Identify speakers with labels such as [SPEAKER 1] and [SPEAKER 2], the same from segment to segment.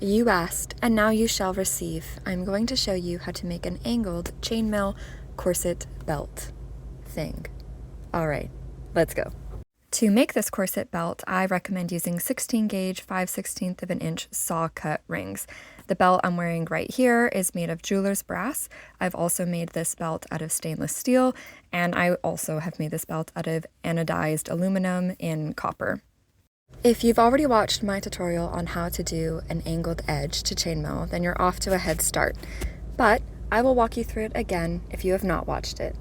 [SPEAKER 1] You asked, and now you shall receive. I'm going to show you how to make an angled chainmail corset belt thing. Alright, let's go. To make this corset belt, I recommend using 16 gauge 5/16 of an inch saw cut rings. The belt I'm wearing right here is made of jeweler's brass. I've also made this belt out of stainless steel, and I also have made this belt out of anodized aluminum in copper. If you've already watched my tutorial on how to do an angled edge to chainmail, then you're off to a head start. But I will walk you through it again if you have not watched it.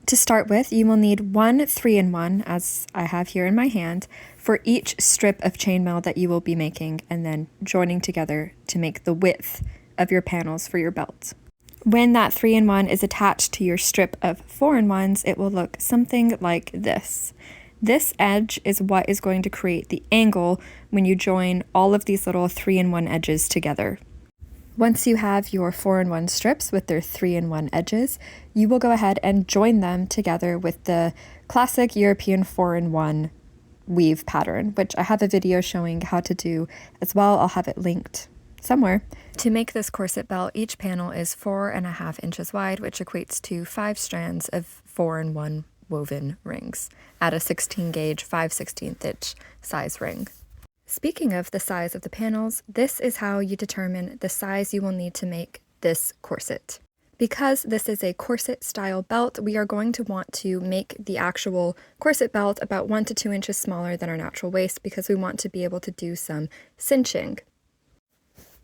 [SPEAKER 1] To start with, you will need one 3-in-1, as I have here in my hand, for each strip of chainmail that you will be making, and then joining together to make the width of your panels for your belt. When that 3-in-1 is attached to your strip of 4-in-1s, it will look something like this. This edge is what is going to create the angle when you join all of these little 3-in-1 edges together. Once you have your 4-in-1 strips with their 3-in-1 edges, you will go ahead and join them together with the classic European 4-in-1 weave pattern, which I have a video showing how to do as well. I'll have it linked somewhere. To make this corset belt, each panel is 4.5 inches wide, which equates to 5 strands of 4-in-1 woven rings at a 16 gauge 5/16 inch size ring. Speaking of the size of the panels, this is how you determine the size you will need to make this corset. Because this is a corset style belt, we are going to want to make the actual corset belt about 1 to 2 inches smaller than our natural waist because we want to be able to do some cinching.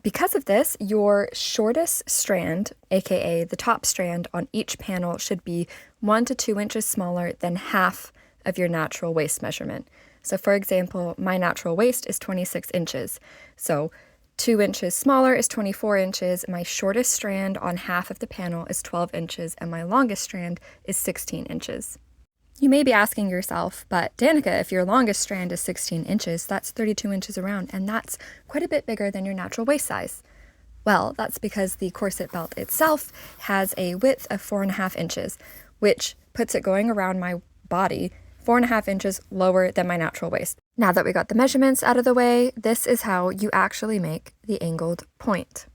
[SPEAKER 1] Because of this, your shortest strand, aka the top strand on each panel, should be 1 to 2 inches smaller than half of your natural waist measurement. So for example, my natural waist is 26 inches. So 2 inches smaller is 24 inches. My shortest strand on half of the panel is 12 inches, and my longest strand is 16 inches. You may be asking yourself, but Danica, if your longest strand is 16 inches, that's 32 inches around, and that's quite a bit bigger than your natural waist size. Well, that's because the corset belt itself has a width of 4.5 inches, which puts it going around my body 4.5 inches lower than my natural waist. Now that we got the measurements out of the way, this is how you actually make the angled point.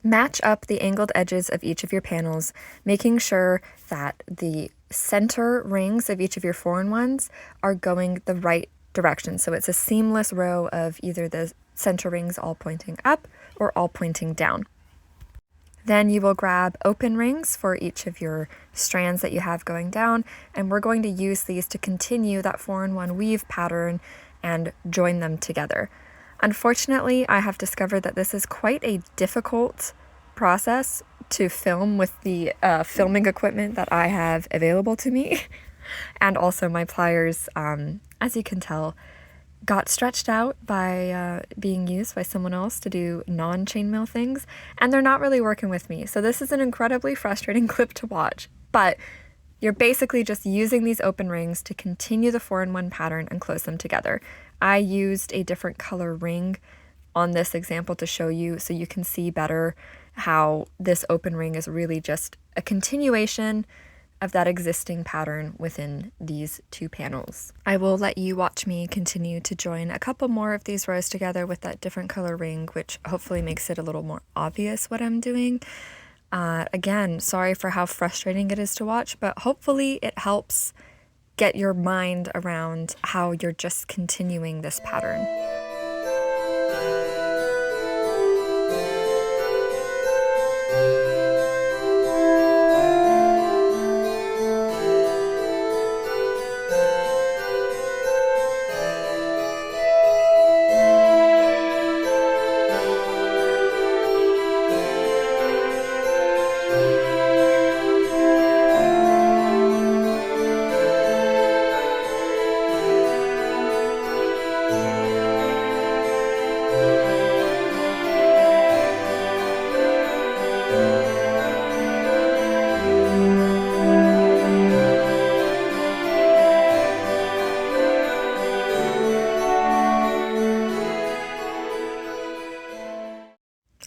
[SPEAKER 1] Match up the angled edges of each of your panels, making sure that the center rings of each of your 4-in-1s are going the right direction. So it's a seamless row of either the center rings all pointing up or all pointing down. Then you will grab open rings for each of your strands that you have going down, and we're going to use these to continue that 4-in-1 weave pattern and join them together. Unfortunately, I have discovered that this is quite a difficult process to film with the filming equipment that I have available to me. And also my pliers, as you can tell, got stretched out by being used by someone else to do non-chainmail things, and they're not really working with me. So this is an incredibly frustrating clip to watch, but you're basically just using these open rings to continue the 4-in-1 pattern and close them together. I used a different color ring on this example to show you so you can see better how this open ring is really just a continuation of that existing pattern within these two panels. I will let you watch me continue to join a couple more of these rows together with that different color ring, which hopefully makes it a little more obvious what I'm doing. Again, sorry for how frustrating it is to watch, but hopefully it helps get your mind around how you're just continuing this pattern.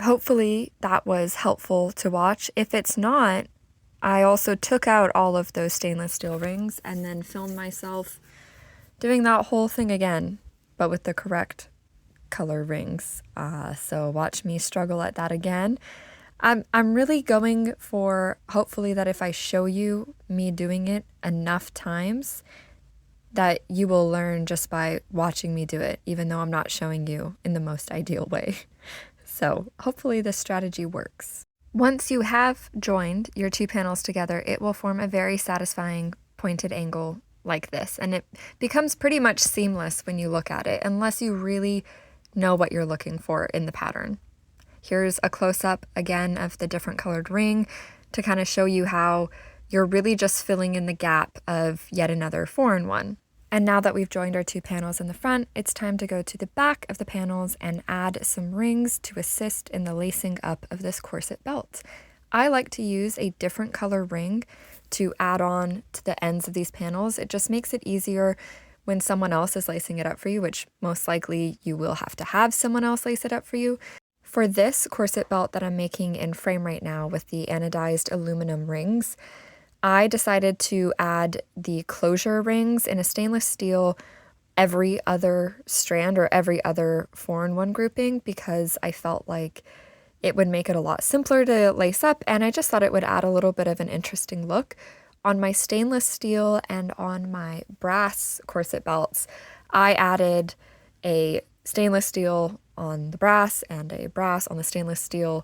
[SPEAKER 1] Hopefully that was helpful to watch. If it's not, I also took out all of those stainless steel rings and then filmed myself doing that whole thing again, but with the correct color rings. So watch me struggle at that again. I'm really going for, hopefully, that if I show you me doing it enough times, that you will learn just by watching me do it, even though I'm not showing you in the most ideal way. So hopefully this strategy works. Once you have joined your two panels together, it will form a very satisfying pointed angle like this, and it becomes pretty much seamless when you look at it, unless you really know what you're looking for in the pattern. Here's a close-up again of the different colored ring to kind of show you how you're really just filling in the gap of yet another 4-in-1. And now that we've joined our two panels in the front, it's time to go to the back of the panels and add some rings to assist in the lacing up of this corset belt. I like to use a different color ring to add on to the ends of these panels. It just makes it easier when someone else is lacing it up for you, which most likely you will have to have someone else lace it up for you. For this corset belt that I'm making in frame right now with the anodized aluminum rings, I decided to add the closure rings in a stainless steel every other strand or every other 4-in-1 grouping, because I felt like it would make it a lot simpler to lace up, and I just thought it would add a little bit of an interesting look. On my stainless steel and on my brass corset belts, I added a stainless steel on the brass and a brass on the stainless steel.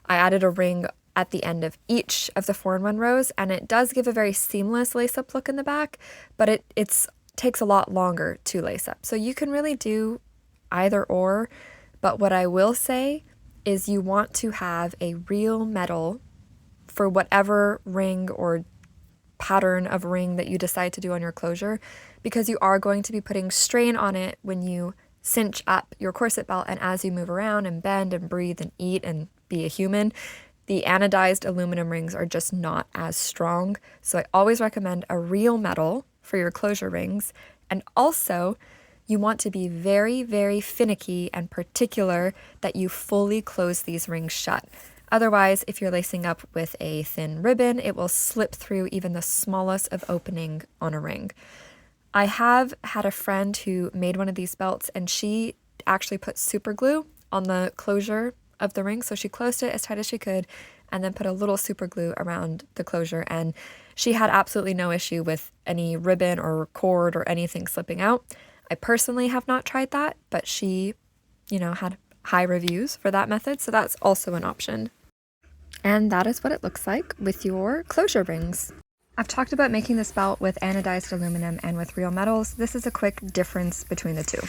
[SPEAKER 1] I added a ring at the end of each of the 4-in-1 rows, and it does give a very seamless lace-up look in the back, but it takes a lot longer to lace up. So you can really do either or, but what I will say is you want to have a real metal for whatever ring or pattern of ring that you decide to do on your closure, because you are going to be putting strain on it when you cinch up your corset belt, and as you move around and bend and breathe and eat and be a human, the anodized aluminum rings are just not as strong. So I always recommend a real metal for your closure rings. And also, you want to be very, very finicky and particular that you fully close these rings shut. Otherwise, if you're lacing up with a thin ribbon, it will slip through even the smallest of opening on a ring. I have had a friend who made one of these belts, and she actually put super glue on the closure of the ring. So she closed it as tight as she could and then put a little super glue around the closure, and she had absolutely no issue with any ribbon or cord or anything slipping out. I personally have not tried that, but she, had high reviews for that method, so that's also an option. And that is what it looks like with your closure rings. I've talked about making this belt with anodized aluminum and with real metals. This is a quick difference between the two.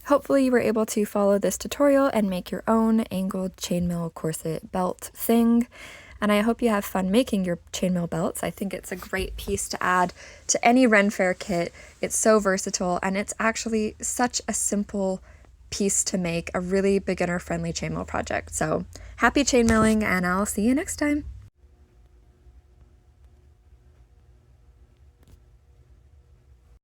[SPEAKER 1] Hopefully you were able to follow this tutorial and make your own angled chainmail corset belt thing. And I hope you have fun making your chainmail belts. I think it's a great piece to add to any Ren Faire kit. It's so versatile, and it's actually such a simple piece to make, a really beginner-friendly chainmail project. So happy chainmailing, and I'll see you next time.